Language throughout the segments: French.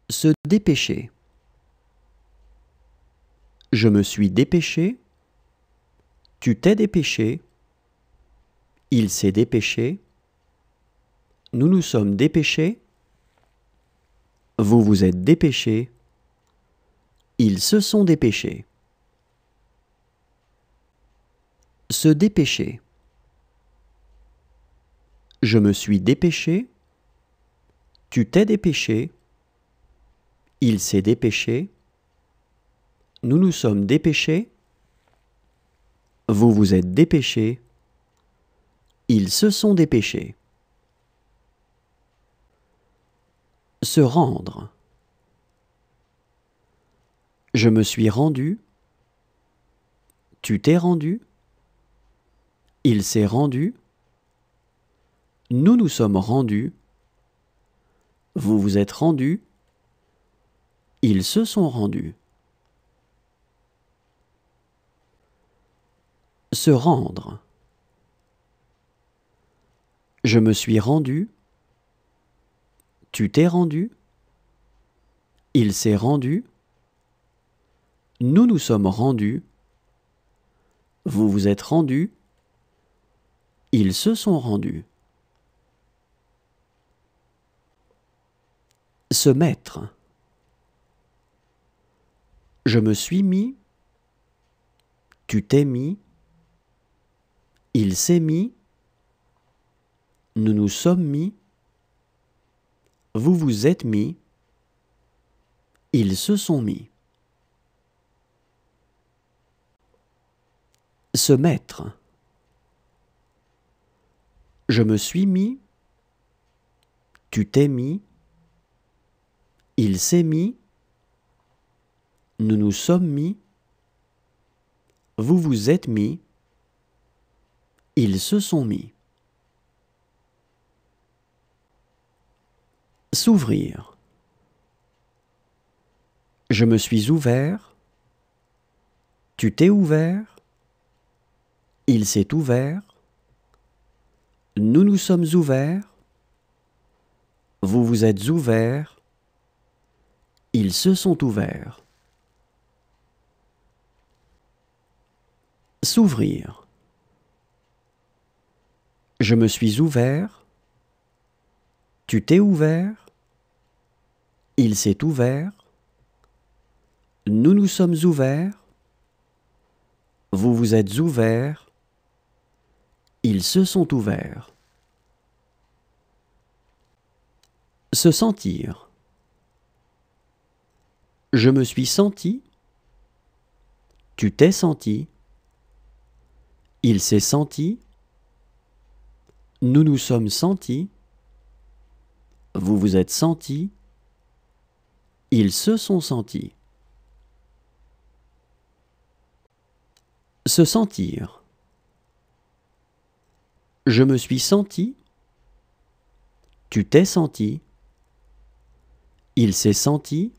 Se dépêcher. Je me suis dépêché. Tu t'es dépêché. Il s'est dépêché. Nous nous sommes dépêchés. Vous vous êtes dépêchés. Ils se sont dépêchés. Se dépêcher. Je me suis dépêché. Tu t'es dépêché. Il s'est dépêché. Nous nous sommes dépêchés. Vous vous êtes dépêchés. Ils se sont dépêchés. Se rendre. Je me suis rendu. Tu t'es rendu. Il s'est rendu. Nous nous sommes rendus. Vous vous êtes rendus. Ils se sont rendus. Se rendre. Je me suis rendu. Tu t'es rendu. Il s'est rendu. Nous nous sommes rendus. Vous vous êtes rendus. Ils se sont rendus. Se mettre. Je me suis mis. Tu t'es mis. Il s'est mis. Nous nous sommes mis. Vous vous êtes mis. Ils se sont mis. Se mettre. Je me suis mis. Tu t'es mis. Il s'est mis. Nous nous sommes mis. Vous vous êtes mis. Ils se sont mis. S'ouvrir. Je me suis ouvert. Tu t'es ouvert. Il s'est ouvert. Nous nous sommes ouverts. Vous vous êtes ouverts. Ils se sont ouverts. S'ouvrir. Je me suis ouvert. Tu t'es ouvert. Il s'est ouvert. Nous nous sommes ouverts. Vous vous êtes ouverts. Ils se sont ouverts. Se sentir. Je me suis senti. Tu t'es senti. Il s'est senti. Nous nous sommes sentis. Vous vous êtes sentis. Ils se sont sentis. Se sentir. Je me suis senti. Tu t'es senti. Il s'est senti.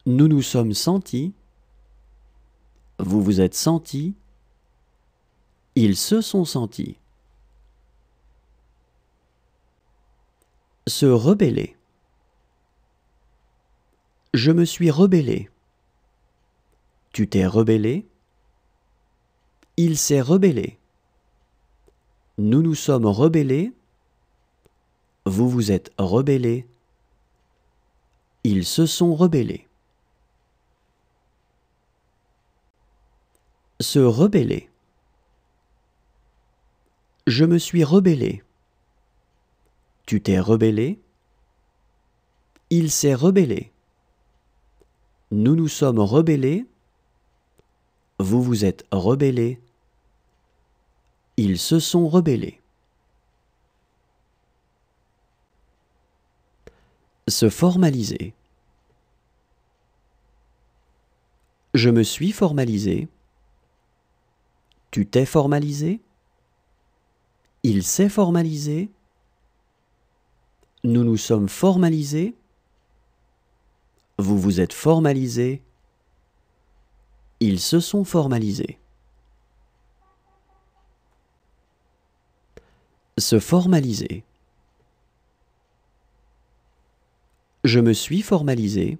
Nous nous sommes sentis. Vous vous êtes sentis. Ils se sont sentis. Se rebeller. Je me suis rebellé. Tu t'es rebellé. Il s'est rebellé. Nous nous sommes rebellés. Vous vous êtes rebellés. Ils se sont rebellés. Se rebeller. Je me suis rebellé. Tu t'es rebellé. Il s'est rebellé. Nous nous sommes rebellés. Vous vous êtes rebellés. Ils se sont rebellés. Se formaliser. Je me suis formalisé. Tu t'es formalisé. Il s'est formalisé. Nous nous sommes formalisés. Vous vous êtes formalisés. Ils se sont formalisés. Se formaliser. Je me suis formalisé.